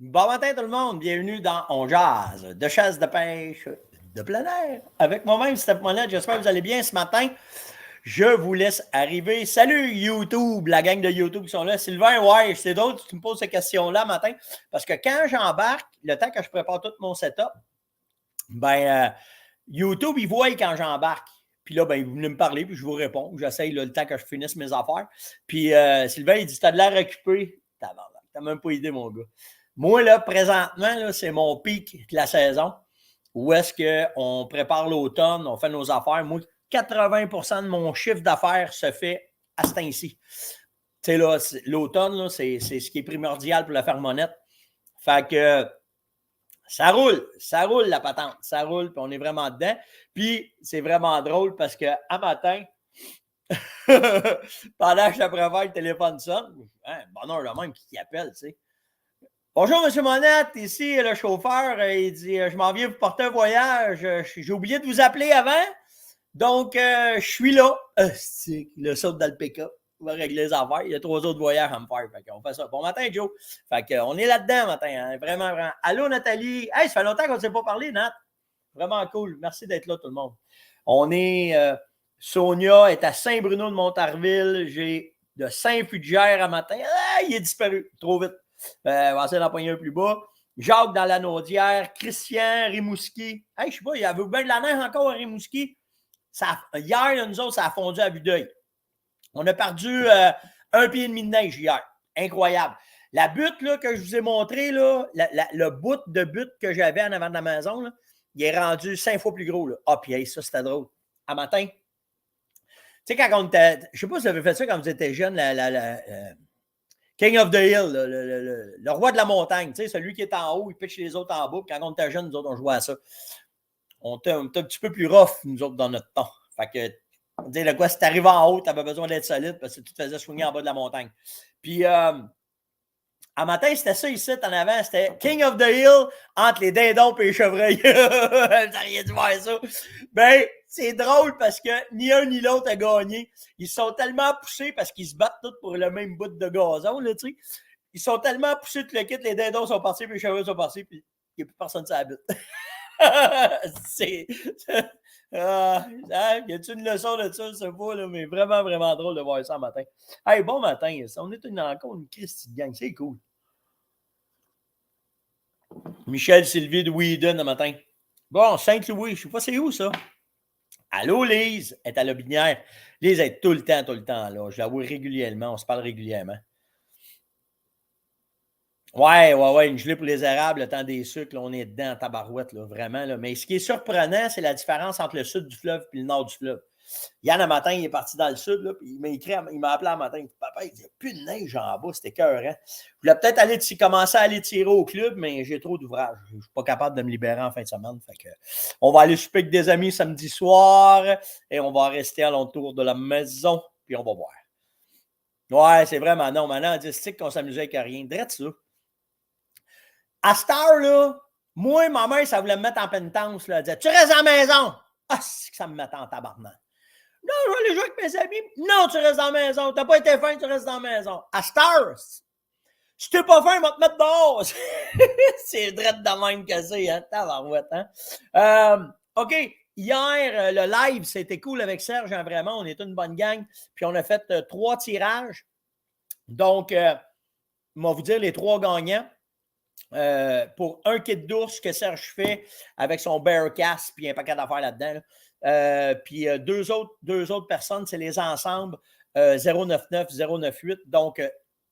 Bon matin tout le monde, bienvenue dans On Jazz, de chasse de pêche de plein air. Avec moi-même, Steph Monette, j'espère que vous allez bien ce matin. Je vous laisse arriver. Salut YouTube, la gang de YouTube qui sont là. Sylvain, ouais, c'est d'autres qui me posent ces questions-là matin. Parce que quand j'embarque, le temps que je prépare tout mon setup, YouTube, il voit quand j'embarque. Puis là, il venait me parler, puis je vous réponds. J'essaye le temps que je finisse mes affaires. Puis Sylvain, il dit, t'as de l'air occupé. T'as même pas idée, mon gars. Moi, là, présentement, là, c'est mon pic de la saison. Où est-ce qu'on prépare l'automne, on fait nos affaires. Moi, 80% de mon chiffre d'affaires se fait à ce temps-ci. Tu sais, là, l'automne, là, c'est ce qui est primordial pour la fermonnette. Fait que ça roule la patente, ça roule, puis on est vraiment dedans. Puis c'est vraiment drôle parce qu'à matin, pendant que je prépare, le téléphone sonne. Bonheur le même qui appelle, tu sais. Bonjour, M. Monette, ici le chauffeur. Il dit je m'en viens vous porter un voyage. J'ai oublié de vous appeler avant. Donc, je suis là. Le saut dans le pick-up. On va régler les affaires. Il y a 3 autres voyages à me faire. Fait qu'on fait ça. Bon matin, Joe. Fait qu'on est là-dedans matin. Hein. Vraiment, vraiment. Allô, Nathalie. Hey, ça fait longtemps qu'on ne s'est pas parlé, Nat. Vraiment cool. Merci d'être là, tout le monde. On est. Sonia est à Saint-Bruno-de-Montarville. J'ai de Saint-Fugère à matin. Il est disparu. Trop vite. On va essayer d'en poigner un plus bas. Jacques dans la Naudière. Christian, Rimouski. Hey, je sais pas, il y avait bien de la neige encore à Rimouski. Hier, nous autres, ça a fondu à vue d'œil. On a perdu 1,5 pied de neige hier. Incroyable. La butte là, que je vous ai montré, là, le bout de butte que j'avais en avant de la maison, là, il est rendu 5 fois plus gros. Là. Ah, puis hey, ça, c'était drôle. À matin, tu sais, quand on était. Je sais pas si vous avez fait ça quand vous étiez jeune, King of the Hill, le roi de la montagne, tu sais, celui qui est en haut, il pitch les autres en bas. Puis quand on était jeune, nous autres, on jouait à ça. On était un petit peu plus rough, nous autres, dans notre temps. Fait que, on disait, le quoi, si t'arrives en haut, t'avais besoin d'être solide parce que tu te faisais swinger en bas de la montagne. Puis, à matin, c'était ça ici, en avant, c'était King of the Hill entre les dindons et les chevreuils. Vous auriez dû voir ça. Ben, c'est drôle parce que ni un ni l'autre a gagné. Ils sont tellement poussés parce qu'ils se battent tous pour le même bout de gazon, là, tu sais. Ils sont tellement poussés que le kit, les dindons sont partis, puis les chevreuils sont partis, puis il n'y a plus personne sur la butte. C'est. Y a-t-il une leçon de ça, je sais pas, là, mais vraiment, vraiment drôle de voir ça le matin. Hey, bon matin, on est encore une Christie de gang, c'est cool. Michel Sylvie de Whedon le matin. Bon, Saint-Louis, je sais pas c'est où ça. Allô, Lise, elle est à la Binière. Lise est tout le temps là. Je la vois régulièrement, on se parle régulièrement. Ouais, une gelée pour les érables, le temps des sucres, là, on est dedans en tabarouette, là, vraiment. Là. Mais ce qui est surprenant, c'est la différence entre le sud du fleuve et le nord du fleuve. Yann, un matin, il est parti dans le sud, là, puis il m'a appelé un matin. Il dit, papa, il dit, il n'y a plus de neige en bas, c'était écœurant. Je voulais peut-être commencer à aller tirer au club, mais j'ai trop d'ouvrages. Je ne suis pas capable de me libérer en fin de semaine. Fait que, on va aller souper avec des amis samedi soir et on va rester alentour de la maison, puis on va voir. Ouais, c'est vraiment non. Maintenant, on dit qu'on s'amusait avec rien. Drette ça. À cette heure-là, moi, ma mère, ça voulait me mettre en pénitence. Là. Elle disait, tu restes à la maison. Ah, c'est que ça me mettait en tabarnak. Non, je vais aller jouer avec mes amis. Non, tu restes dans la maison. T'as pas été fin, tu restes dans la maison. À Stars, si t'es pas fin, on va te mettre dehors. C'est drette de même que c'est, hein. Tabarouette, hein. OK. Hier, le live, c'était cool avec Serge, hein, vraiment. On était une bonne gang. Puis on a fait 3 tirages. Donc, on va vous dire les 3 gagnants. Pour un kit d'ours que Serge fait avec son Bearcast, puis un paquet d'affaires là-dedans. Puis deux autres personnes, c'est les ensembles 099, 098. Donc,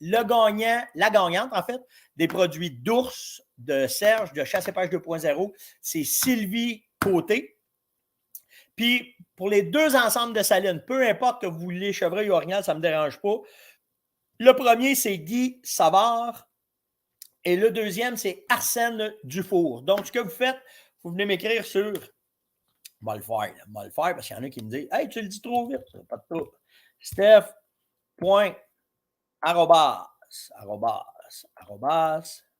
la gagnante, en fait, des produits d'ours de Serge de Chasse et Pêche 2.0, c'est Sylvie Côté. Puis, pour les 2 ensembles de salines, peu importe que vous voulez chevreuil ou orignal, ça ne me dérange pas. Le premier, c'est Guy Savard. Et le deuxième, c'est Arsène Dufour. Donc, ce que vous faites, vous venez m'écrire sur. On va le faire parce qu'il y en a qui me disent hey, tu le dis trop vite, ça, pas de trouble. Steph.arrobas.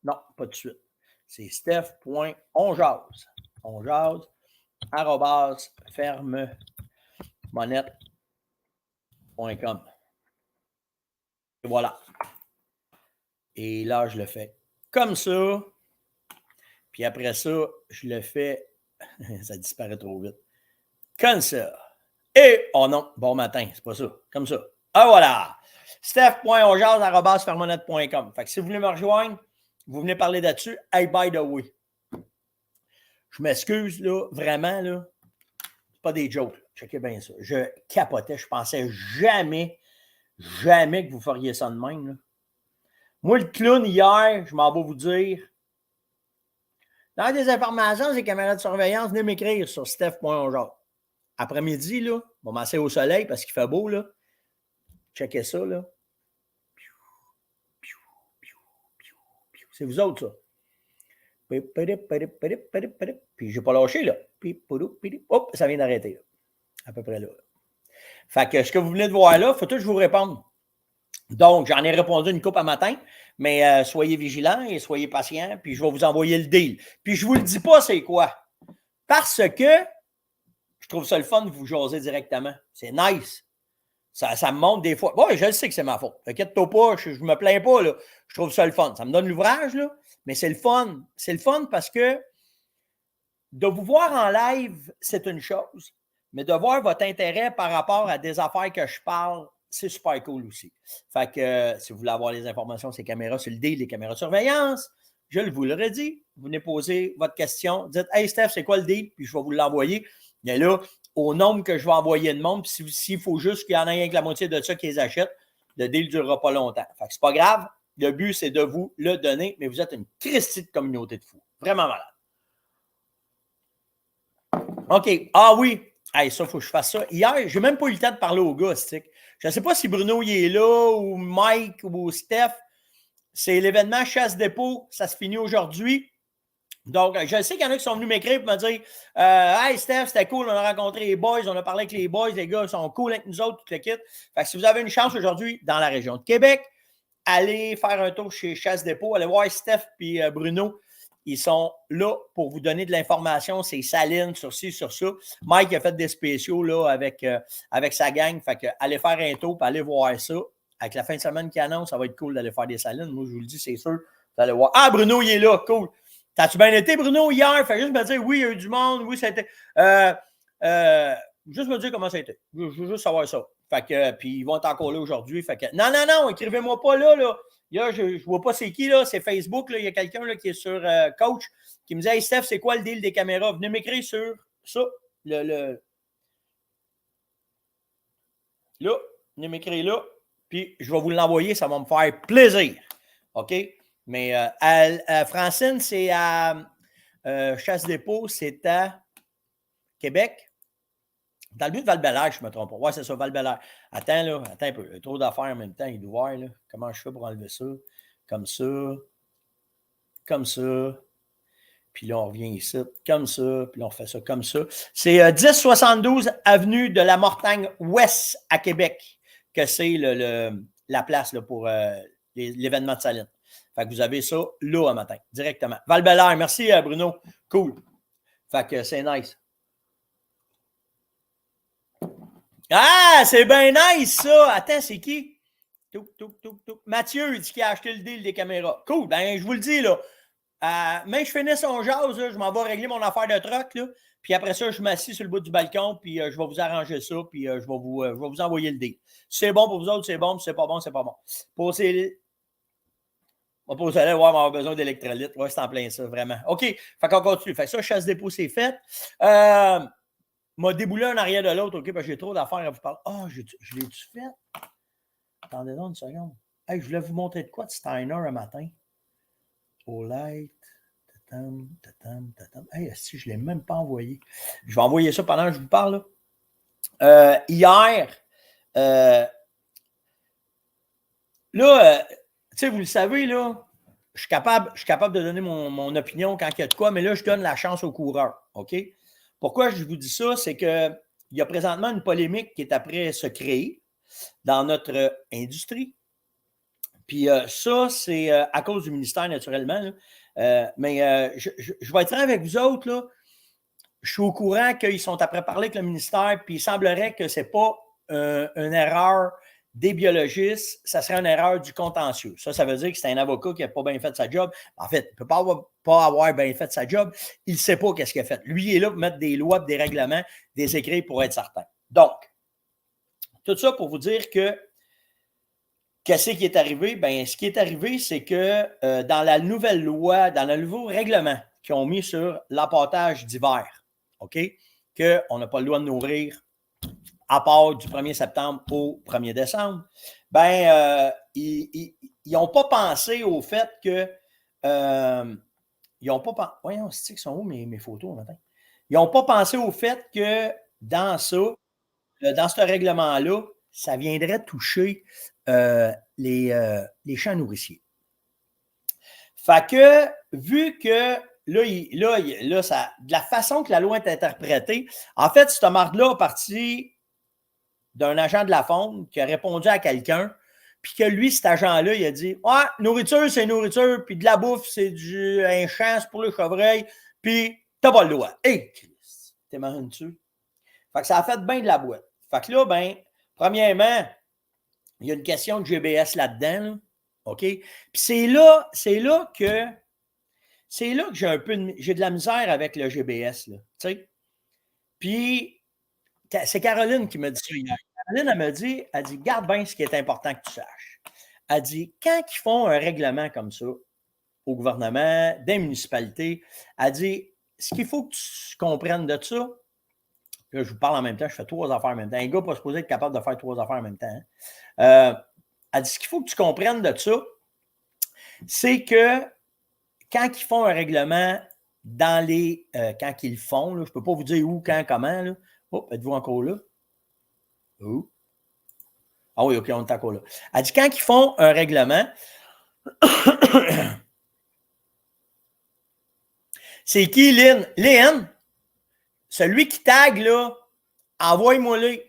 Non, pas de suite. C'est Steph.onjase. Onjase. @fermemonette.com. Et voilà. Et là, je le fais. comme ça. Puis après ça, je le fais. Ça disparaît trop vite. Comme ça. Et, oh non, bon matin, c'est pas ça. Comme ça. Ah voilà. Steph.onjaz@fermonette.com. Fait que si vous voulez me rejoindre, vous venez parler là-dessus. Hey, by the way, je m'excuse, là, vraiment, là. C'est pas des jokes. Là. Checkez bien ça. Je capotais. Je pensais jamais que vous feriez ça de même. Là. Moi, le clown, hier, je m'en vais vous dire. Dans des informations, ces caméras de surveillance, venez m'écrire sur steph.onjaz. Après-midi, là, on va masser au soleil parce qu'il fait beau, là. Checkez ça, là. C'est vous autres, ça. Puis, j'ai pas lâché, là. Hop, ça vient d'arrêter, là. À peu près là. Fait que ce que vous venez de voir là, il faut tout que je vous réponde. Donc, j'en ai répondu une coupe à matin, mais soyez vigilants et soyez patients, puis je vais vous envoyer le deal. Puis, je ne vous le dis pas, c'est quoi? Parce que je trouve ça le fun de vous jaser directement. C'est nice. Ça me montre des fois. Bon, je le sais que c'est ma faute. T'inquiète-toi pas, je me plains pas. Là. Je trouve ça le fun. Ça me donne l'ouvrage, là, mais c'est le fun. C'est le fun parce que de vous voir en live, c'est une chose, mais de voir votre intérêt par rapport à des affaires que je parle, c'est super cool aussi. Fait que si vous voulez avoir les informations, ces caméras sur le deal, les caméras de surveillance, je vous l'aurais dit. Vous venez poser votre question. Dites, hey Steph, c'est quoi le deal? Puis je vais vous l'envoyer. Il y a là, au nombre que je vais envoyer de monde, puis s'il faut juste qu'il y en ait rien que la moitié de ça qui les achètent, le deal ne durera pas longtemps. Fait que c'est pas grave. Le but, c'est de vous le donner, mais vous êtes une Christie de communauté de fous. Vraiment malade. OK. Ah oui. Hey, ça, il faut que je fasse ça. Hier, je n'ai même pas eu le temps de parler au gars, stick. Je ne sais pas si Bruno il est là, ou Mike, ou Steph. C'est l'événement Chasse-Dépôt. Ça se finit aujourd'hui. Donc, je sais qu'il y en a qui sont venus m'écrire pour me dire Hey Steph, c'était cool, on a rencontré les boys, on a parlé avec les boys, les gars sont cool avec nous autres, tout le kit. Fait que si vous avez une chance aujourd'hui dans la région de Québec, allez faire un tour chez Chasse-Dépôt, allez voir Steph et Bruno. Ils sont là pour vous donner de l'information. C'est Saline sur ci, sur ça. Mike a fait des spéciaux là, avec sa gang. Fait que allez faire un tour et allez voir ça. Avec la fin de semaine qui annonce, ça va être cool d'aller faire des salines. Moi, je vous le dis, c'est sûr. Vous allez voir. Ah, Bruno, il est là. Cool. T'as-tu bien été, Bruno, hier? Fait juste me dire, oui, il y a eu du monde. Oui, ça a été. Juste me dire comment ça a été. Je veux juste savoir ça. Fait que, puis ils vont être encore là aujourd'hui. Fait que, non, écrivez-moi pas là. Là, je ne vois pas c'est qui, là. C'est Facebook. Là. Il y a quelqu'un là, qui est sur Coach qui me dit Hey Steph, c'est quoi le deal des caméras? Venez m'écrire sur ça. Là, venez m'écrire là. Puis je vais vous l'envoyer. Ça va me faire plaisir. OK? Mais Francine, c'est à Chasse-Dépôt, c'est à Québec. Dans le but de Val-Bélair, je ne me trompe pas. Ouais, c'est ça, Val-Bélair. Attends un peu. Il y a trop d'affaires en même temps. Il doit voir, là. Comment je fais pour enlever ça? Comme ça. Comme ça. Puis là, on revient ici. Comme ça. Puis là, on fait ça comme ça. C'est 1072 Avenue de la Mortagne Ouest à Québec que c'est la place là, pour l'événement de Saline. Fait que vous avez ça là un matin, directement. Val-Bélair, merci Bruno. Cool. Fait que c'est nice. Ah, c'est bien nice, ça! Attends, c'est qui? Mathieu, il dit qu'il a acheté le deal des caméras. Cool, ben je vous le dis, là. Mais je finis son jazz, là, je m'en vais régler mon affaire de truck, là. Puis après ça, je m'assis sur le bout du balcon, puis je vais vous arranger ça, puis je vais vous envoyer le deal. Si c'est bon pour vous autres, c'est bon. Si c'est pas bon, c'est pas bon. Pour ces... On peut aller voir, on va avoir besoin d'électrolytes. Ouais, c'est en plein ça, vraiment. OK, fait qu'on continue. Fait que ça, Chasse-Dépôt, c'est fait. M'a déboulé un arrière de l'autre, OK, parce que j'ai trop d'affaires à vous parler. Ah, je l'ai-tu fait? Attendez donc une seconde. Hey, je voulais vous montrer de quoi de Steiner un matin. Au light. Hey, si je ne l'ai même pas envoyé. Je vais envoyer ça pendant que je vous parle. Hier, tu sais, vous le savez, là, je suis capable de donner mon opinion quand il y a de quoi, mais là, je donne la chance aux coureurs. OK? Pourquoi je vous dis ça? C'est qu'il y a présentement une polémique qui est après se créer dans notre industrie. Puis ça, c'est à cause du ministère, naturellement. Mais je vais être franc avec vous autres. Là. Je suis au courant qu'ils sont après parler avec le ministère, puis il semblerait que ce n'est pas une erreur des biologistes, ça serait une erreur du contentieux. Ça veut dire que c'est un avocat qui n'a pas bien fait sa job. En fait, il ne peut pas avoir bien fait sa job. Il ne sait pas qu'est-ce qu'il a fait. Lui, il est là pour mettre des lois, des règlements, des écrits pour être certain. Donc, tout ça pour vous dire que qu'est-ce qui est arrivé? Bien, ce qui est arrivé, c'est que dans la nouvelle loi, dans le nouveau règlement qu'ils ont mis sur l'appâtage d'hiver, OK, qu'on n'a pas le droit de nourrir à part du 1er septembre au 1er décembre, bien, ils n'ont pas pensé au fait que... ils n'ont pas pensé... Voyons, c'est que sont où mes photos matin? Ils n'ont pas pensé au fait que dans ça, dans ce règlement-là, ça viendrait toucher les champs nourriciers. Fait que, vu que là, ça, de la façon que la loi est interprétée, en fait, cette marde-là a parti d'un agent de la Fonde qui a répondu à quelqu'un, puis que lui, cet agent-là, il a dit « Ouais, nourriture, c'est nourriture, puis de la bouffe, c'est un champ, c'est pour le chevreuil, puis t'as pas le droit. » Hey, Christ, t'es marrant dessus. Fait que ça a fait bien de la boîte. Fait que là, ben, premièrement, il y a une question de GBS là-dedans, là, OK? Puis c'est là que j'ai de la misère avec le GBS, là, tu sais. Puis, c'est Caroline qui m'a dit ça hier. Caroline, elle dit, garde bien ce qui est important que tu saches. Elle dit, quand ils font un règlement comme ça, au gouvernement, des municipalités, elle dit, ce qu'il faut que tu comprennes de ça, là, je vous parle en même temps, je fais 3 affaires en même temps. Un gars n'est pas supposé être capable de faire 3 affaires en même temps. Hein? Elle dit, ce qu'il faut que tu comprennes de ça, c'est que quand ils font un règlement dans les... quand ils le font, là, je ne peux pas vous dire où, quand, comment. Là. Oh, êtes-vous encore là? Oh. Ah oui, OK, on est encore là. Elle dit, quand ils font un règlement, c'est qui, Lynn? Lynn, celui qui tag, là, envoie-moi-le.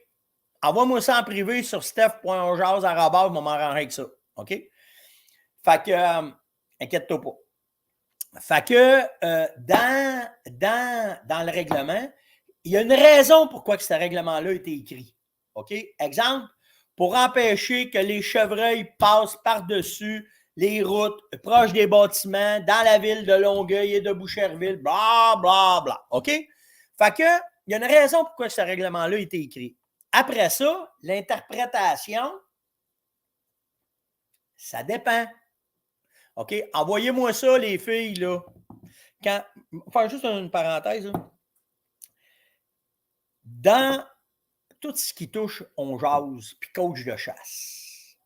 Envoie-moi ça en privé sur steph.jazz@, je vais m'arranger avec ça. OK? Fait que, inquiète-toi pas. Fait que, dans le règlement, il y a une raison pourquoi que ce règlement-là a été écrit. OK? Exemple, pour empêcher que les chevreuils passent par-dessus les routes proches des bâtiments dans la ville de Longueuil et de Boucherville, bla, bla, bla. OK? Fait que, il y a une raison pourquoi ce règlement-là a été écrit. Après ça, l'interprétation, ça dépend. OK? Envoyez-moi ça, les filles, là. Faire juste une parenthèse, là. Dans tout ce qui touche on jase puis coach de chasse,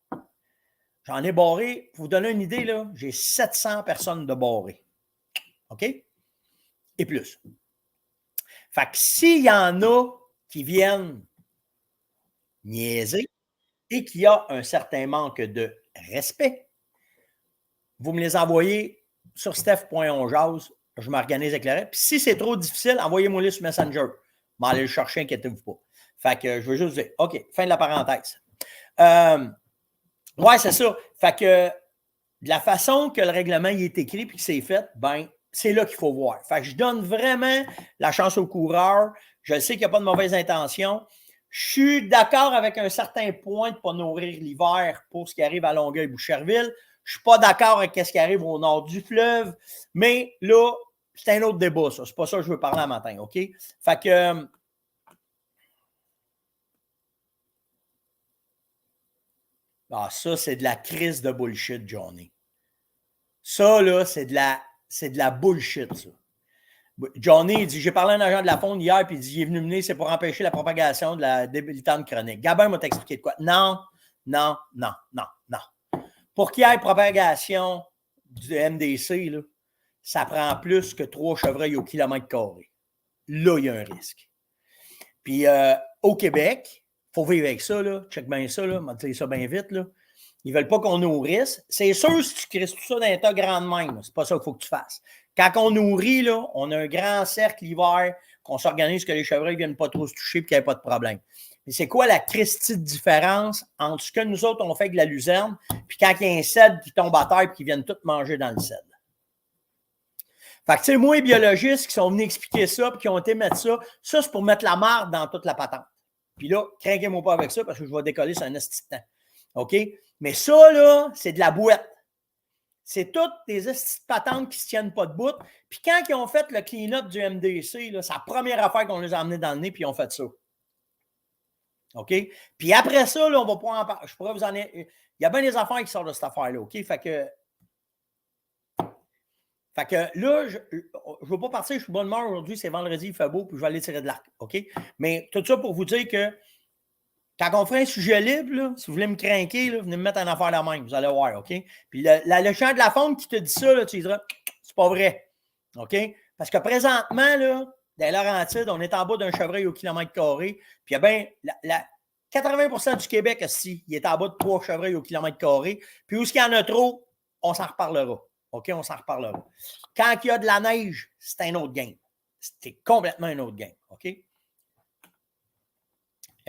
j'en ai barré, pour vous donner une idée, là, j'ai 700 personnes de barré. OK? Et plus. Fait que s'il y en a qui viennent niaiser et qu'il y a un certain manque de respect, vous me les envoyez sur steph.onjase, je m'organise avec le reste. Puis si c'est trop difficile, envoyez-moi-les sur Messenger. Je vais aller le chercher, inquiétez-vous pas. Fait que je veux juste vous dire, OK, fin de la parenthèse. Ouais, c'est ça. Fait que de la façon que le règlement y est écrit et que c'est fait, ben, c'est là qu'il faut voir. Fait que je donne vraiment la chance aux coureurs. Je sais qu'il n'y a pas de mauvaise intention. Je suis d'accord avec un certain point de ne pas nourrir l'hiver pour ce qui arrive à Longueuil-Boucherville. Je ne suis pas d'accord avec ce qui arrive au nord du fleuve. Mais là, c'est un autre débat, ça. C'est pas ça que je veux parler un matin, OK? Fait que... Ah, ça, c'est de la crise de bullshit, Johnny. Ça, là, c'est de la bullshit, ça. Johnny, il dit, j'ai parlé à un agent de la Fonde hier, puis il dit, il est venu mener, c'est pour empêcher la propagation de la débilitante chronique. Gabin m'a expliqué de quoi? Non. Pour qu'il y ait propagation du MDC, là, ça prend plus que 3 chevreuils au kilomètre carré. Là, il y a un risque. Puis, au Québec, il faut vivre avec ça, là. Check bien ça, là. On va dire ça bien vite, là. Ils ne veulent pas qu'on nourrisse. C'est sûr, si tu crées tout ça dans un tas grand de même, c'est pas ça qu'il faut que tu fasses. Quand on nourrit, là, on a un grand cercle l'hiver, qu'on s'organise que les chevreuils ne viennent pas trop se toucher et qu'il n'y ait pas de problème. Mais c'est quoi la christie de différence entre ce que nous autres, on fait avec la luzerne, puis quand il y a un cèdre qui tombe à terre et qui viennent tout manger dans le cèdre? Fait que, tu sais, moi, les biologistes qui sont venus expliquer ça puis qui ont été mettre ça, c'est pour mettre la marde dans toute la patente. Puis là, craquez-moi pas avec ça parce que je vais décoller sur un esti de temps. OK? Mais ça, là, c'est de la boîte. C'est toutes des patentes qui ne se tiennent pas debout. Puis quand ils ont fait le clean-up du MDC, c'est la première affaire qu'on les a amenés dans le nez, puis ils ont fait ça. OK? Puis après ça, là, on va pouvoir en parler. Je pourrais vous en... Il y a bien des affaires qui sortent de cette affaire-là, OK? Fait que là, je ne veux pas partir, je suis bonne humeur aujourd'hui, c'est vendredi, il fait beau, puis je vais aller tirer de l'arc, OK? Mais tout ça pour vous dire que quand on fait un sujet libre, là, si vous voulez me craquer, là, venez me mettre en affaire la même, vous allez voir, OK? Puis le chant de la faune qui te dit ça, là, tu diras, c'est pas vrai, OK? Parce que présentement, là, dans Laurentides, on est en bas d'un chevreuil au kilomètre carré, puis il y a bien 80% du Québec, aussi, il est en bas de 3 chevreuils au kilomètre carré, puis où est-ce qu'il y en a trop, on s'en reparlera. OK, on s'en reparlera. Quand il y a de la neige, c'est un autre game. C'est complètement un autre game. OK? Et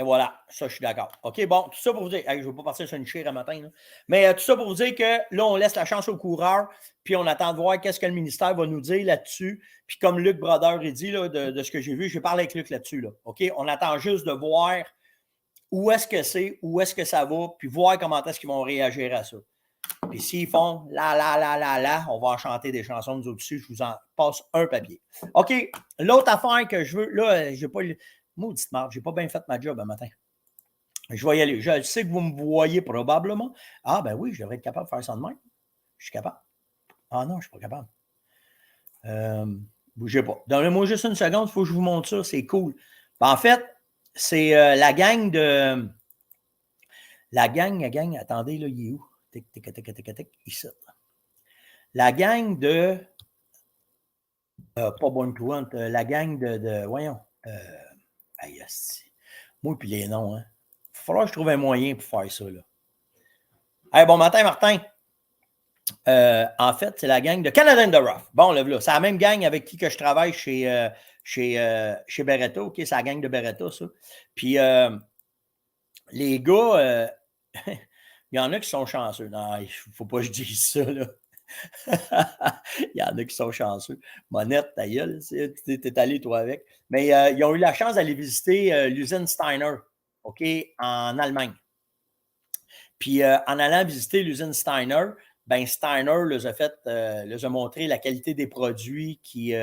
voilà, ça, je suis d'accord. OK, bon, tout ça pour vous dire. Hey, je ne veux pas partir sur une chire à matin, là. Mais tout ça pour vous dire que là, on laisse la chance aux coureurs, puis on attend de voir qu'est-ce que le ministère va nous dire là-dessus. Puis comme Luc Brodeur a dit, là, de ce que j'ai vu, j'ai parlé avec Luc là-dessus. Là. OK? On attend juste de voir où est-ce que c'est, où est-ce que ça va, puis voir comment est-ce qu'ils vont réagir à ça. Puis s'ils font la, on va en chanter des chansons nous au-dessus. Je vous en passe un papier. OK. L'autre affaire que je veux, là, j'ai pas. Maudite marde, j'ai pas bien fait ma job un matin. Je vais y aller. Je sais que vous me voyez probablement. Ah, ben oui, je devrais être capable de faire ça de même. Je suis capable. Ah non, je ne suis pas capable. Bougez pas. Donnez-moi juste une seconde, il faut que je vous montre ça. C'est cool. Ben, en fait, c'est la gang de. La gang, attendez, là, il est où? Ici. La gang de. Pas Bonne Courante, la gang de voyons. Moi, puis les noms, hein. Il va falloir que je trouve un moyen pour faire ça, là. Hey, bon matin, Martin. En fait, c'est la gang de Canadian de Rough. Bon, là, c'est la même gang avec qui que je travaille chez Beretta. OK, c'est la gang de Beretta, ça. Puis, les gars, il y en a qui sont chanceux. Non, il ne faut pas que je dise ça, là. Il y en a qui sont chanceux. Monette, ta gueule, t'es allé, toi, avec. Mais ils ont eu la chance d'aller visiter l'usine Steiner, OK, en Allemagne. Puis, en allant visiter l'usine Steiner, ben Steiner les a montré la qualité des produits qu'ils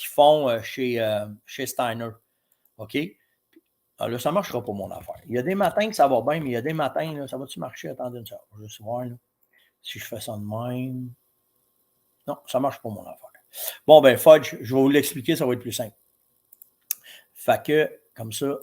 font chez Steiner. OK? Alors là, ça ne marchera pas, mon affaire. Il y a des matins que ça va bien, mais il y a des matins, là, ça va-tu marcher? Attendez une seconde. Je vais juste voir, là. Si je fais ça de même. Non, ça ne marche pas, mon affaire. Bon, ben, Fudge, je vais vous l'expliquer, ça va être plus simple. Fait que, comme ça.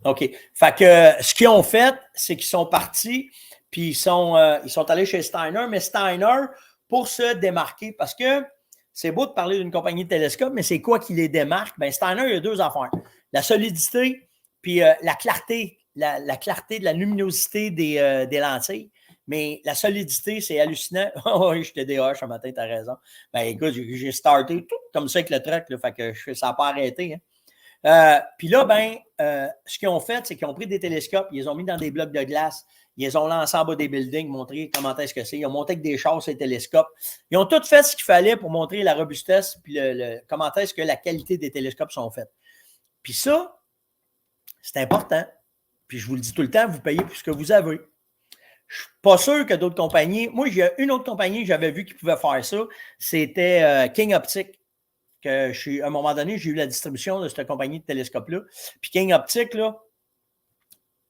OK. Fait que, ce qu'ils ont fait, c'est qu'ils sont partis, puis ils sont allés chez Steiner, mais Steiner, pour se démarquer, parce que c'est beau de parler d'une compagnie de télescope, mais c'est quoi qui les démarque? Ben, Steiner, il y a 2 affaires. La solidité, puis la clarté de la luminosité des lentilles. Mais la solidité, c'est hallucinant. Oh, oui, je te déhoche ce matin, tu as raison. Ben écoute, j'ai starté tout comme ça avec le truck, là, fait que ça n'a pas arrêté. Hein. Puis là, ce qu'ils ont fait, c'est qu'ils ont pris des télescopes, ils les ont mis dans des blocs de glace, ils les ont lancés en bas des buildings, montré comment est-ce que c'est. Ils ont monté avec des chars ces télescopes. Ils ont tout fait ce qu'il fallait pour montrer la robustesse puis comment est-ce que la qualité des télescopes sont faits. Puis ça, c'est important. Puis je vous le dis tout le temps, vous payez pour ce que vous avez. Je ne suis pas sûr que d'autres compagnies. Moi, il y a une autre compagnie que j'avais vu qui pouvait faire ça. C'était King Optic. À un moment donné, j'ai eu la distribution de cette compagnie de télescope-là. Puis King Optic, là,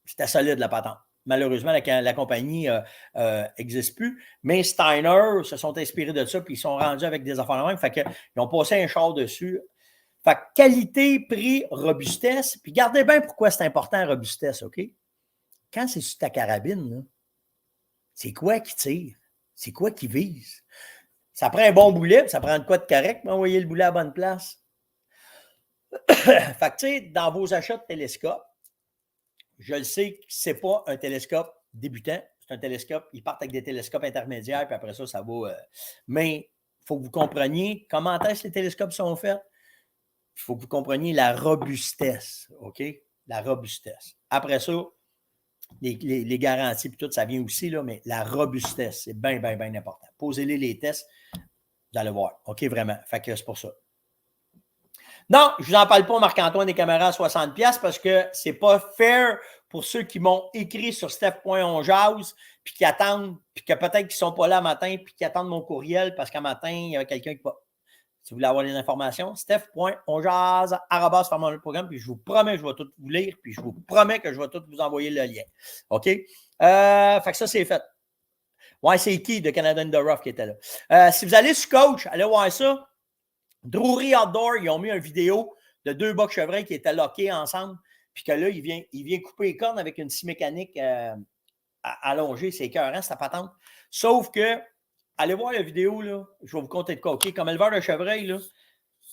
c'était solide la patente. Malheureusement, la compagnie n'existe plus. Mais Steiner se sont inspirés de ça, puis ils sont rendus avec des affaires de même. Fait qu'ils ont passé un char dessus. Fait que qualité, prix, robustesse. Puis gardez bien pourquoi c'est important la robustesse, OK? Quand c'est sur ta carabine, là, c'est quoi qui tire? C'est quoi qui vise? Ça prend un bon boulet, ça prend de quoi de correct pour envoyer le boulet à la bonne place. Fait que, tu sais, dans vos achats de télescopes, je le sais que ce n'est pas un télescope débutant, c'est un télescope, ils partent avec des télescopes intermédiaires, puis après ça, ça va. Mais il faut que vous compreniez comment est-ce que les télescopes sont faits. Il faut que vous compreniez la robustesse, OK? La robustesse. Après ça, les garanties, puis tout, ça vient aussi, là, mais la robustesse, c'est bien, bien, bien important. Posez-les les tests, vous allez voir. OK, vraiment. Fait que c'est pour ça. Non, je ne vous en parle pas, Marc-Antoine, des caméras à 60$ parce que c'est pas fair pour ceux qui m'ont écrit sur steph.onjase, puis qui attendent, puis que peut-être qu'ils ne sont pas là matin, puis qui attendent mon courriel parce qu'un matin, il y avait quelqu'un qui va. Si vous voulez avoir des informations, steph.onjase@farmerprogramme, puis je vous promets que je vais tout vous lire, puis je vous promets que je vais tout vous envoyer le lien. OK? Fait que ça, c'est fait. Ouais, c'est qui de Canada in the Rough qui était là. Si vous allez sur Coach, allez voir ça. Drury Outdoor, ils ont mis une vidéo de 2 bocs chevreuils qui étaient lockés ensemble, puis que là, il vient couper les cornes avec une scie mécanique allongée. C'est écœurant, c'est patente. Sauf que, allez voir la vidéo, là, je vais vous compter de quoi. OK? Comme éleveur de chevreuil, là,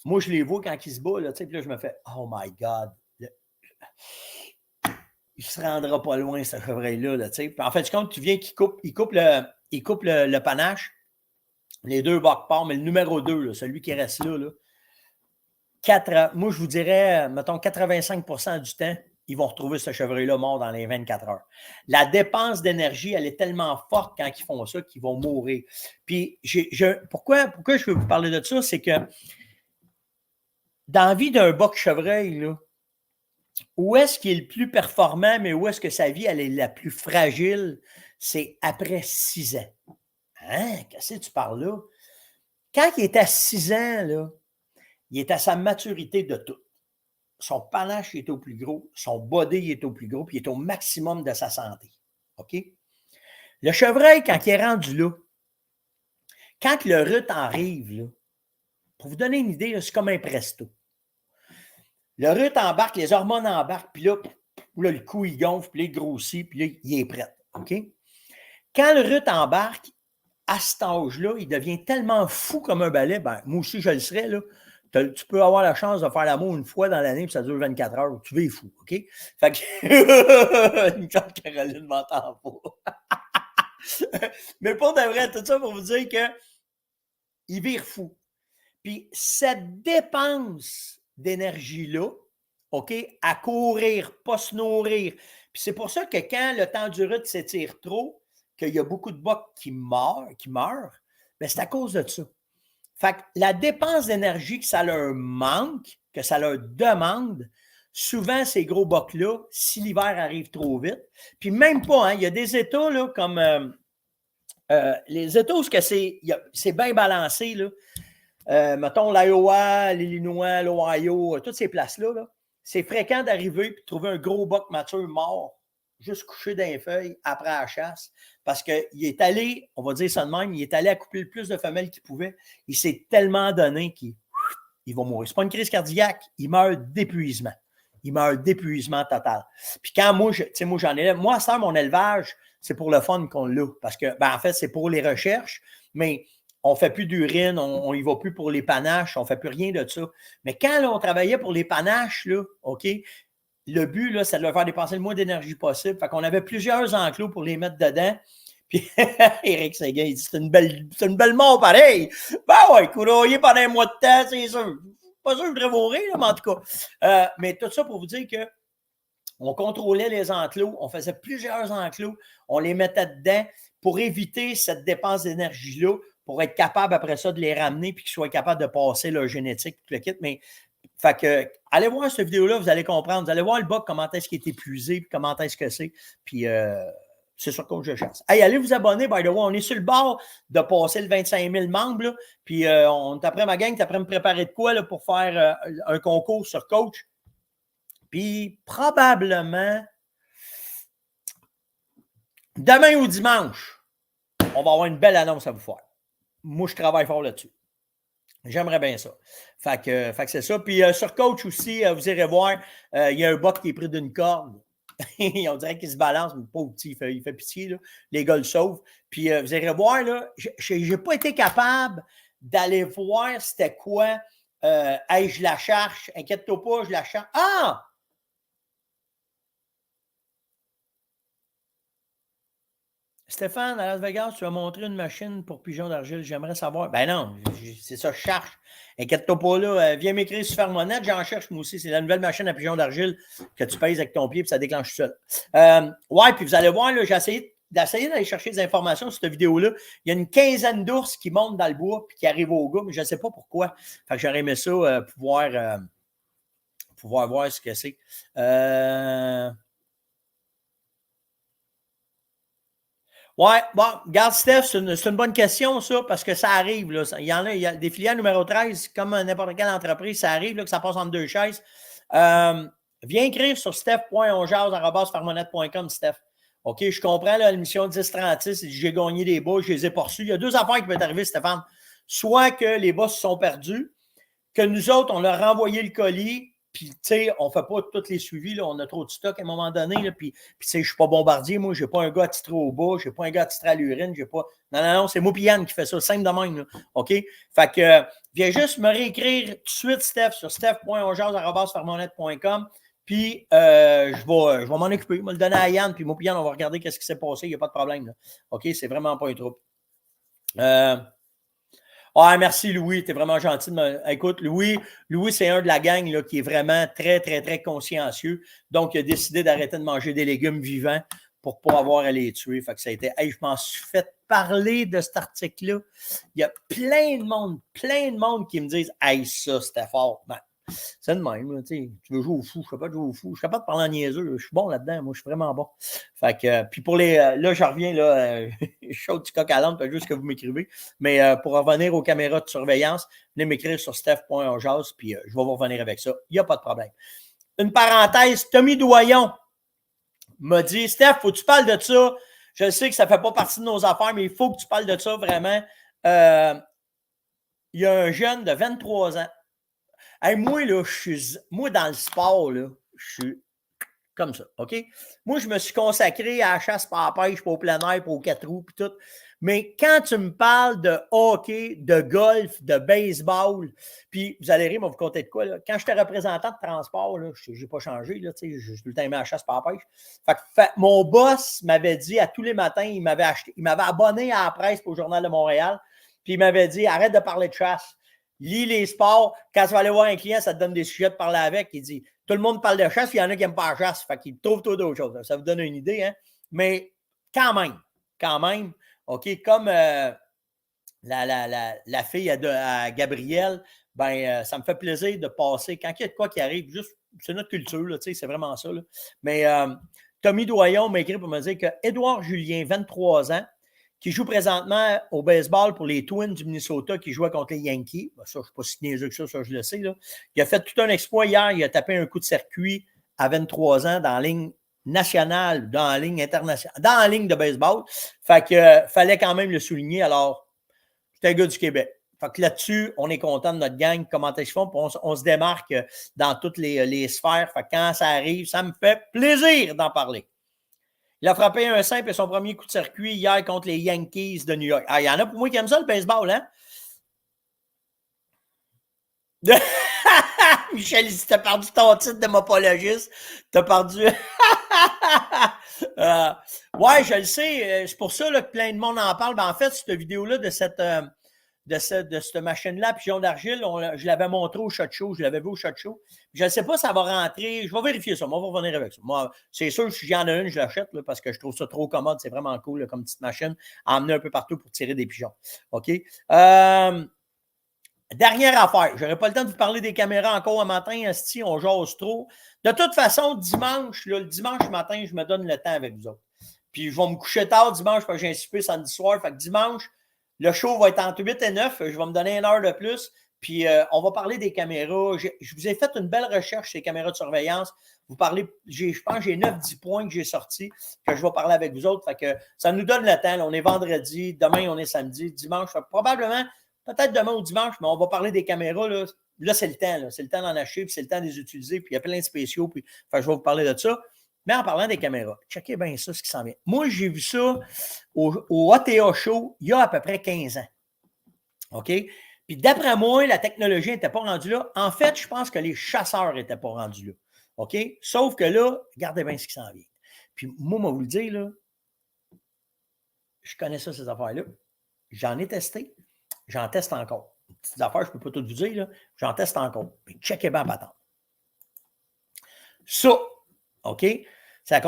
moi, je les vois quand ils se battent, puis là, je me fais « Oh my God! » Il ne se rendra pas loin, ce chevreuil-là. Là, en fait, compte, tu viens qu'il coupe le panache, les 2 bocs parts, mais le numéro 2, là, celui qui reste là, moi, je vous dirais, mettons, 85% du temps, ils vont retrouver ce chevreuil-là mort dans les 24 heures. La dépense d'énergie, elle est tellement forte quand ils font ça qu'ils vont mourir. Puis, pourquoi je veux vous parler de ça? C'est que dans la vie d'un boc chevreuil, là, où est-ce qu'il est le plus performant, mais où est-ce que sa vie elle est la plus fragile? C'est après 6 ans. Hein? Qu'est-ce que tu parles là? Quand il est à 6 ans, là, il est à sa maturité de tout. Son panache est au plus gros, son body est au plus gros, puis il est au maximum de sa santé. OK? Le chevreuil, quand il est rendu là, quand le rut arrive, là, pour vous donner une idée, c'est comme un presto. Le rut embarque, les hormones embarquent, puis là, le cou, il gonfle, puis là, il grossit, puis là, il est prêt. OK? Quand le rut embarque, à cet âge-là, il devient tellement fou comme un balai, ben, moi aussi, je le serais, là. Tu peux avoir la chance de faire l'amour une fois dans l'année, puis ça dure 24 heures. Tu vis fou, OK? Fait que, une chance Caroline m'entend pas. Mais pour de vrai, tout ça pour vous dire qu'il vire fou. Puis cette dépense d'énergie-là, OK, à courir, pas se nourrir. Puis c'est pour ça que quand le temps du rut s'étire trop, qu'il y a beaucoup de bocs qui meurent, bien, c'est à cause de ça. Fait que la dépense d'énergie que ça leur manque, que ça leur demande, souvent, ces gros bocs-là, si l'hiver arrive trop vite, puis même pas, hein, il y a des États là, comme les États où c'est bien balancé, là. Mettons l'Iowa, l'Illinois, l'Ohio, toutes ces places-là, là, c'est fréquent d'arriver et de trouver un gros boc mature mort, juste couché dans les feuilles après la chasse, parce qu'il est allé, on va dire ça de même, il est allé à couper le plus de femelles qu'il pouvait. Il s'est tellement donné qu'il va mourir. Ce n'est pas une crise cardiaque, il meurt d'épuisement. Il meurt d'épuisement total. Puis quand moi j'en ai, moi, ça, mon élevage, c'est pour le fun qu'on l'a, parce que, ben, en fait, c'est pour les recherches, mais on ne fait plus d'urine, on n'y va plus pour les panaches, on ne fait plus rien de ça. Mais quand là, on travaillait pour les panaches, là, OK, le but, là, c'est de leur faire dépenser le moins d'énergie possible. Fait qu'on avait plusieurs enclos pour les mettre dedans. Puis Éric Séguin, il dit c'est une belle mort pareil. Ben ouais, courir pendant un mois de temps, c'est sûr. Pas sûr que je voudrais mourir, là, mais en tout cas. Mais tout ça pour vous dire que on contrôlait les enclos, on faisait plusieurs enclos, on les mettait dedans pour éviter cette dépense d'énergie-là, pour être capable après ça de les ramener puis qu'ils soient capables de passer leur génétique, tout le kit. Mais fait que, allez voir cette vidéo-là, vous allez comprendre. Vous allez voir le boc, comment est-ce qu'il est épuisé, puis comment est-ce que c'est. Puis c'est sur quoi je chasse. Hey, allez vous abonner, by the way. On est sur le bord de passer le 25 000 membres. Là, puis on est après ma gang, tu es après me préparer de quoi là, pour faire un concours sur coach. Puis probablement, demain ou dimanche, on va avoir une belle annonce à vous faire. Moi, je travaille fort là-dessus. J'aimerais bien ça. Fait que c'est ça. Puis sur coach aussi, vous irez voir, il y a un boc qui est pris d'une corde. On dirait qu'il se balance, mais pauvre petit, il fait pitié. Là. Les gars le sauvent. Puis vous irez voir, là, je n'ai pas été capable d'aller voir c'était quoi. Hey, je la cherche. Inquiète-toi pas, je la cherche. Ah! Stéphane, à Las Vegas, tu vas montrer une machine pour pigeons d'argile. J'aimerais savoir. Ben non, c'est ça, je cherche. Inquiète-toi pas là. Viens m'écrire sur Fermonette, j'en cherche moi aussi. C'est la nouvelle machine à pigeons d'argile que tu pèses avec ton pied et ça déclenche tout seul. Ouais, puis vous allez voir, là, j'ai essayé d'aller chercher des informations sur cette vidéo-là. Il y a une quinzaine d'ours qui montent dans le bois et qui arrivent au gars, mais je ne sais pas pourquoi. Fait que j'aurais aimé ça pouvoir voir ce que c'est. Ouais, bon, regarde, Steph, c'est une bonne question, ça, parce que ça arrive. Là. Il y en a, il y a des filiales numéro 13, comme n'importe quelle entreprise, ça arrive là, que ça passe entre deux chaises. Viens écrire sur steph.onjaz@farmonette.com, Steph. OK, je comprends l'émission 1036, j'ai gagné des bas, je les ai poursuis. Il y a deux affaires qui peuvent arriver, Stéphane. Soit que les bas se sont perdus, que nous autres, on leur a renvoyé le colis, puis, tu sais, on ne fait pas tous les suivis, là, on a trop de stock à un moment donné, là, puis tu sais, je ne suis pas bombardier, moi, je n'ai pas un gars attitré au bas, je n'ai pas un gars attitré à l'urine, j'ai pas... Non, c'est moi et Yann qui fait ça, simple de même, là, OK? Fait que, viens juste me réécrire tout de suite, Steph, sur steph.onjaz@farmonette.com, puis je vais m'en occuper, je vais le donner à Yann, puis moi et Yann, on va regarder qu'est-ce qui s'est passé, il n'y a pas de problème, là. OK? C'est vraiment pas un trouble. Ah, merci Louis, tu es vraiment gentil de me. Écoute, Louis c'est un de la gang là, qui est vraiment très, très, très consciencieux. Donc, il a décidé d'arrêter de manger des légumes vivants pour ne pas avoir à les tuer. Fait que ça a été. Hey, je m'en suis fait parler de cet article-là. Il y a plein de monde qui me disent hey, ça, c'était fort. Ben, c'est de même. Là, tu veux jouer au fou, je ne suis pas de jouer au fou. Je suis capable de parler en niaiseux. Je suis bon là-dedans. Moi, je suis vraiment bon. Fait que, puis pour les. Là, je reviens, là, je saute du coq à l'âne, pas juste que vous m'écrivez. Mais pour revenir aux caméras de surveillance, venez m'écrire sur steph.onjaz, puis je vais vous revenir avec ça. Il n'y a pas de problème. Une parenthèse, Tommy Doyon m'a dit Steph, faut que tu parles de ça. Je sais que ça ne fait pas partie de nos affaires, mais il faut que tu parles de ça vraiment. Il y a un jeune de 23 ans. Hey, moi, là, moi, dans le sport, là, je suis comme ça, OK? Moi, je me suis consacré à la chasse par la pêche, pour au plein air, pour aux 4 roues, puis tout. Mais quand tu me parles de hockey, de golf, de baseball, puis vous allez rire, mais vous comptez de quoi, là? Quand j'étais représentant de transport, là, je n'ai pas changé, là, j'ai tout le temps aimé la chasse par la pêche. Fait, mon boss m'avait dit à tous les matins, il m'avait abonné à la presse pour le Journal de Montréal, puis il m'avait dit, arrête de parler de chasse. Lis les sports. Quand tu vas aller voir un client, ça te donne des sujets de parler avec. Il dit, tout le monde parle de chasse, il y en a qui n'aiment pas la chasse. Fait qu'ils trouvent tout d'autres choses. Ça vous donne une idée, hein? Mais quand même, OK, comme la fille à Gabrielle, ben, ça me fait plaisir de passer. Quand il y a de quoi qui arrive, juste, c'est notre culture, là, c'est vraiment ça. Là. Mais Tommy Doyon m'a écrit pour me dire que Édouard Julien, 23 ans, qui joue présentement au baseball pour les Twins du Minnesota, qui jouait contre les Yankees. Ben ça, je ne suis pas si niaiseux que ça, je le sais. Là. Il a fait tout un exploit hier. Il a tapé un coup de circuit à 23 ans dans la ligne nationale, dans la ligne internationale, dans la ligne de baseball. Fait que fallait quand même le souligner. Alors, c'est un gars du Québec. Fait que là-dessus, on est content de notre gang, comment ils font, puis on se démarque dans toutes les sphères. Fait que quand ça arrive, ça me fait plaisir d'en parler. Il a frappé un simple et son premier coup de circuit hier contre les Yankees de New York. Ah, il y en a pour moi qui aiment ça, le baseball, hein? Michel, si t'as perdu ton titre de mopologiste, t'as perdu. Ouais, je le sais. C'est pour ça là, que plein de monde en parle. Ben, en fait, cette vidéo-là de cette machine-là, Pigeon d'argile, je l'avais montré au Shot Show, je l'avais vu au Shot Show. Je ne sais pas si ça va rentrer. Je vais vérifier ça. Moi, on va revenir avec ça. Moi, c'est sûr que si j'en ai une, je l'achète là, parce que je trouve ça trop commode. C'est vraiment cool là, comme petite machine à emmener un peu partout pour tirer des pigeons. OK? Dernière affaire. Je n'aurai pas le temps de vous parler des caméras encore un matin. Asti, on jase trop. De toute façon, dimanche, là, le dimanche matin, je me donne le temps avec vous autres. Puis je vais me coucher tard dimanche parce que j'ai un souper samedi soir. Fait que dimanche, le show va être entre 8 et 9. Je vais me donner une heure de plus. Puis on va parler des caméras. Je vous ai fait une belle recherche sur les caméras de surveillance. Vous parlez, je pense que j'ai 9-10 points que j'ai sortis, que je vais parler avec vous autres. Fait que ça nous donne le temps. Là, on est vendredi, demain on est samedi, dimanche. Probablement, peut-être demain ou dimanche, mais on va parler des caméras. Là c'est le temps. Là. C'est le temps d'en acheter, puis c'est le temps de les utiliser. Puis il y a plein de spéciaux. Puis je vais vous parler de ça. Mais en parlant des caméras, checkez bien ça, ce qui s'en vient. Moi, j'ai vu ça au ATA Show il y a à peu près 15 ans. OK? Puis d'après moi, la technologie n'était pas rendue là. En fait, je pense que les chasseurs n'étaient pas rendus là. OK? Sauf que là, regardez bien ce qui s'en vient. Puis moi, je vais vous le dire, là, je connais ça, ces affaires-là. J'en ai testé. J'en teste encore. Les petites affaires, je ne peux pas tout vous dire, là. J'en teste encore. Mais checkez bien patente. Ça, OK? C'est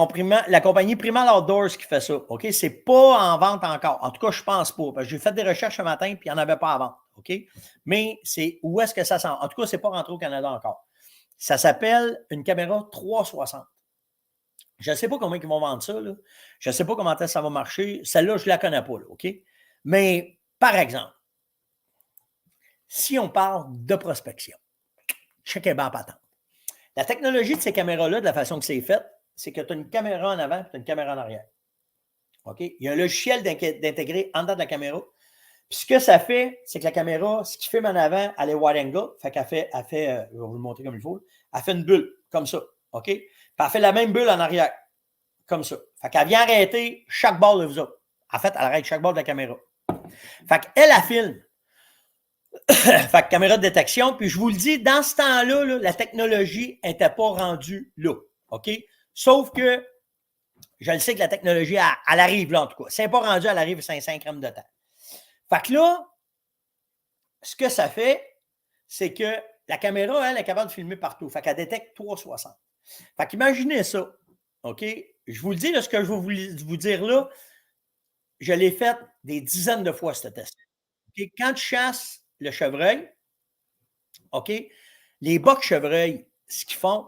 la compagnie Primal Outdoors qui fait ça. OK? Ce n'est pas en vente encore. En tout cas, je ne pense pas. Parce que j'ai fait des recherches ce matin et il n'y en avait pas à vente. OK? Mais c'est où est-ce que ça s'en. En tout cas, ce n'est pas rentré au Canada encore. Ça s'appelle une caméra 360. Je ne sais pas comment ils vont vendre ça. Là. Je ne sais pas comment ça va marcher. Celle-là, je ne la connais pas. Là, OK? Mais, par exemple, si on parle de prospection, check bien patente. La technologie de ces caméras-là, de la façon que c'est fait, c'est que tu as une caméra en avant et tu as une caméra en arrière. OK? Il y a un logiciel d'intégrer en dedans de la caméra. Puis ce que ça fait, c'est que la caméra, ce qui filme en avant, elle est wide angle. Fait qu'elle fait, je vais vous le montrer comme il faut, elle fait une bulle, comme ça. OK? Puis elle fait la même bulle en arrière, comme ça. Fait qu'elle vient arrêter chaque barre de vous autres. En fait, elle arrête chaque barre de la caméra. Fait qu'elle, elle filme. Fait que caméra de détection. Puis je vous le dis, dans ce temps-là, là, la technologie n'était pas rendue là. OK? Sauf que je le sais que la technologie, elle arrive là, en tout cas. C'est pas rendu, elle arrive 5 grammes de temps. Fait que là, ce que ça fait, c'est que la caméra, elle est capable de filmer partout. Fait qu'elle détecte 360. Fait qu'imaginez ça. OK? Je vous le dis, là, ce que je vais vous dire là, je l'ai fait des dizaines de fois, ce test. Okay? Quand tu chasses le chevreuil, OK, les bocs chevreuils, ce qu'ils font,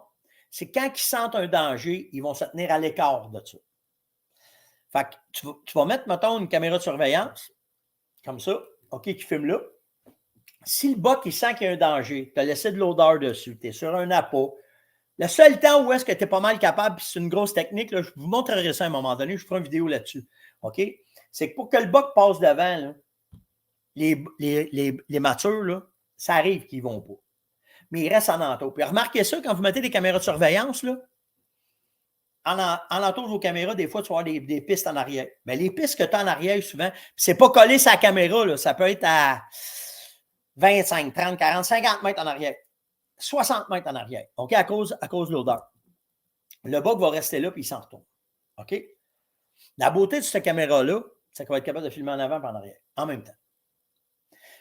c'est quand ils sentent un danger, ils vont se tenir à l'écart de ça. Fait que tu vas mettre, mettons, une caméra de surveillance, comme ça, OK, qui filme là. Si le boc, il sent qu'il y a un danger, tu as laissé de l'odeur dessus, tu es sur un appât, le seul temps où est-ce que tu es pas mal capable, puis c'est une grosse technique, là, je vous montrerai ça à un moment donné, je ferai une vidéo là-dessus, OK? C'est que pour que le boc passe devant, là, les matures, là, ça arrive qu'ils ne vont pas. Mais ils restent en entour. Puis remarquez ça, quand vous mettez des caméras de surveillance, là, en entour de vos caméras, des fois, tu vas avoir des pistes en arrière. Mais les pistes que tu as en arrière, souvent, c'est pas collé sur la caméra, là, ça peut être à 25, 30, 40, 50 mètres en arrière. 60 mètres en arrière. OK, à cause de l'odeur. Le bug va rester là, puis il s'en retourne. OK? La beauté de cette caméra-là, c'est qu'elle va être capable de filmer en avant et en arrière, en même temps.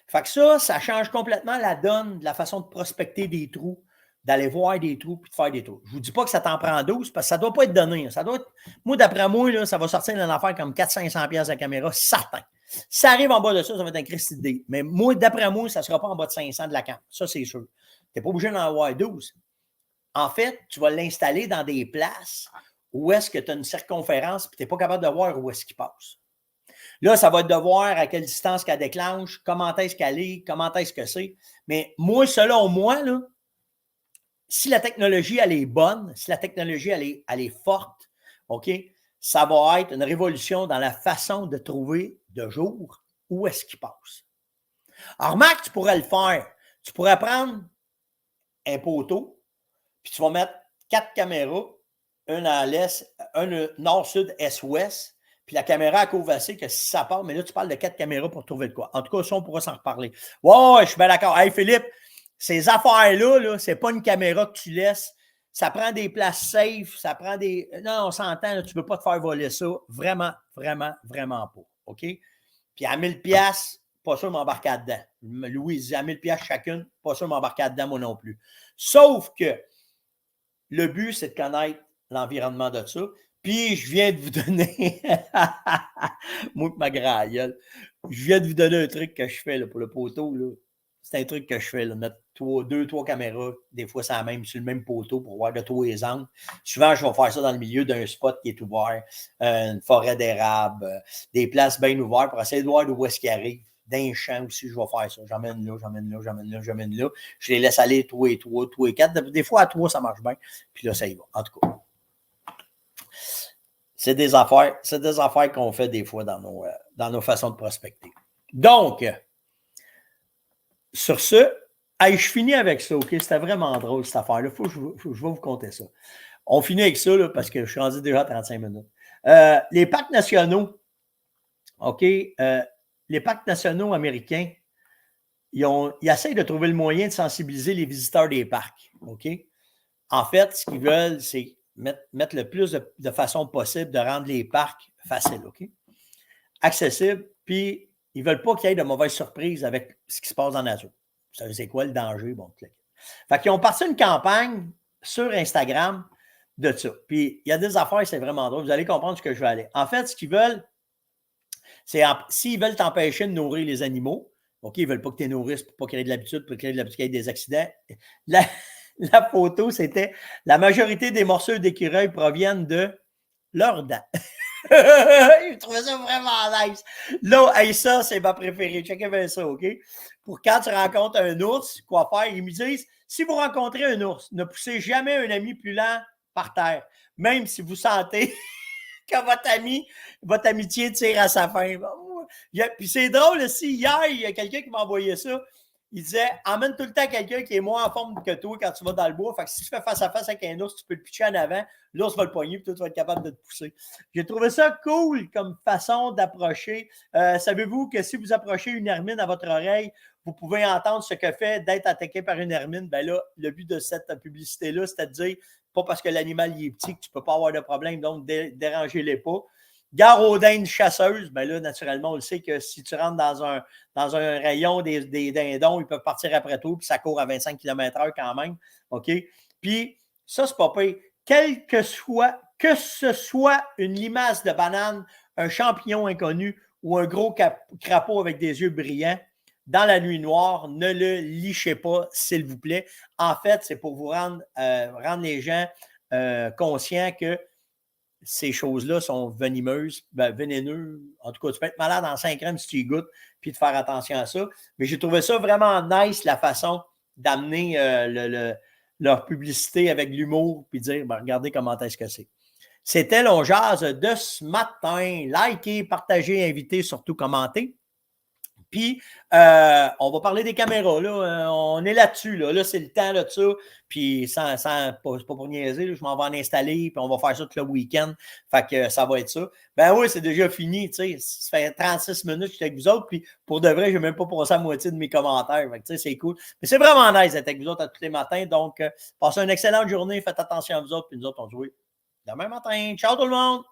Fait que ça change complètement la donne de la façon de prospecter des trous, d'aller voir des trous puis de faire des trous. Je ne vous dis pas que ça t'en prend 12 parce que ça ne doit pas être donné. Ça doit être, moi, d'après moi, là, ça va sortir d'une affaire comme 400-500$ la caméra, certain. Si ça arrive en bas de ça, ça va être un Christy d'idée. Mais moi, d'après moi, ça ne sera pas en bas de 500 de la cam. Ça, c'est sûr. Tu n'es pas obligé d'en avoir 12. En fait, tu vas l'installer dans des places où est-ce que tu as une circonférence et tu n'es pas capable de voir où est-ce qu'il passe. Là, ça va être de voir à quelle distance qu'elle déclenche, comment est-ce qu'elle est, comment est-ce que c'est. Mais moi, selon moi, là, si la technologie, elle est bonne, si la technologie, elle est forte, OK, ça va être une révolution dans la façon de trouver de jour où est-ce qu'il passe. Alors, remarque, tu pourrais le faire. Tu pourrais prendre un poteau, puis tu vas mettre 4 caméras, une à l'est, une nord-sud, est-ouest, puis la caméra à couvasser que si ça part, mais là, tu parles de 4 caméras pour trouver de quoi. En tout cas, ça, on pourra s'en reparler. Ouais, je suis bien d'accord. Hey, Philippe, ces affaires-là, là, c'est pas une caméra que tu laisses. Ça prend des places safe, ça prend des. Non, on s'entend, là, tu ne peux pas te faire voler ça. Vraiment, vraiment, vraiment pas. OK? Puis à 1000$, pas sûr de m'embarquer là-dedans. Louise, à 1000$ chacune, pas sûr de m'embarquer là-dedans, moi non plus. Sauf que le but, c'est de connaître l'environnement de ça. Puis, je viens de vous donner, moi ma graille, je viens de vous donner un truc que je fais là, pour le poteau. Là. C'est un truc que je fais, là, mettre 2-3 caméras, des fois, c'est la même, sur le même poteau pour voir de tous les angles. Souvent, je vais faire ça dans le milieu d'un spot qui est ouvert, une forêt d'érable, des places bien ouvertes pour essayer de voir d'où est-ce qu'il arrive. D'un champ aussi, je vais faire ça. J'emmène là, j'emmène là, j'emmène là, j'emmène là. Je les laisse aller 3 et 3, 3 et 4. Des fois, à 3, ça marche bien. Puis là, ça y va. En tout cas, c'est des affaires qu'on fait des fois dans nos façons de prospecter. Donc, sur ce, hey, je finis avec ça, OK? C'était vraiment drôle, cette affaire-là. Je vais vous conter ça. On finit avec ça, là, parce que je suis rendu déjà à 35 minutes. Les parcs nationaux, OK? Les parcs nationaux américains, ils essayent de trouver le moyen de sensibiliser les visiteurs des parcs. OK? En fait, ce qu'ils veulent, c'est mettre le plus de façon possible de rendre les parcs faciles, OK? Accessibles, puis ils ne veulent pas qu'il y ait de mauvaises surprises avec ce qui se passe dans la nature. Vous savez, c'est quoi le danger? Bon, fait qu'ils ont parti une campagne sur Instagram de ça. Puis il y a des affaires, c'est vraiment drôle. Vous allez comprendre ce que je vais aller. En fait, ce qu'ils veulent, c'est s'ils veulent t'empêcher de nourrir les animaux, OK, ils ne veulent pas que tu les nourrisses pour pas créer de l'habitude, pour créer de l'habitude qu'il y ait des accidents. La photo, c'était la majorité des morceaux d'écureuil proviennent de leurs dents. Je trouvais ça vraiment nice. Là, hey, ça, c'est ma préférée. Checkez bien ça, OK? Pour quand tu rencontres un ours, quoi faire? Ils me disent, si vous rencontrez un ours, ne poussez jamais un ami plus lent par terre, même si vous sentez que votre amitié tire à sa fin. Puis c'est drôle aussi, hier, il y a quelqu'un qui m'a envoyé ça. Il disait, emmène tout le temps quelqu'un qui est moins en forme que toi quand tu vas dans le bois. Fait que si tu fais face à face avec un ours, tu peux le pitcher en avant. L'ours va le pogner, puis toi, tu vas être capable de te pousser. J'ai trouvé ça cool comme façon d'approcher. Savez-vous que si vous approchez une hermine à votre oreille, vous pouvez entendre ce que fait d'être attaqué par une hermine? Ben là, le but de cette publicité-là, c'est de dire, pas parce que l'animal est petit que tu ne peux pas avoir de problème, donc dérangez-les pas. Gare aux dindes chasseuses, ben là, naturellement, on le sait que si tu rentres dans un rayon des dindons, ils peuvent partir après toi, puis ça court à 25 km/h quand même. OK? Puis, ça, c'est pas pire. Que ce soit une limace de banane, un champignon inconnu ou un gros crapaud avec des yeux brillants, dans la nuit noire, ne le lichez pas, s'il vous plaît. En fait, c'est pour vous rendre les gens conscients que ces choses-là sont venimeuses, vénéneuses. En tout cas, tu peux être malade en 5 ans si tu y goûtes, puis de faire attention à ça. Mais j'ai trouvé ça vraiment nice, la façon d'amener leur publicité avec l'humour, puis dire, regardez comment est-ce que c'est. C'était l'On Jase de ce matin. Likez, partagez, invitez, surtout commentez. Puis, on va parler des caméras. Là. On est là-dessus. Là, c'est le temps là, de ça. Puis, c'est pas pour niaiser. Là, je m'en vais en installer. Puis, on va faire ça tout le week-end. Fait que ça va être ça. Ben oui, c'est déjà fini. Ça fait 36 minutes que je suis avec vous autres. Puis, pour de vrai, je n'ai même pas passé la moitié de mes commentaires. Fait que, c'est cool. Mais c'est vraiment nice d'être avec vous autres tous les matins. Donc, passez une excellente journée. Faites attention à vous autres. Puis, nous autres, on se voit demain matin. Ciao tout le monde!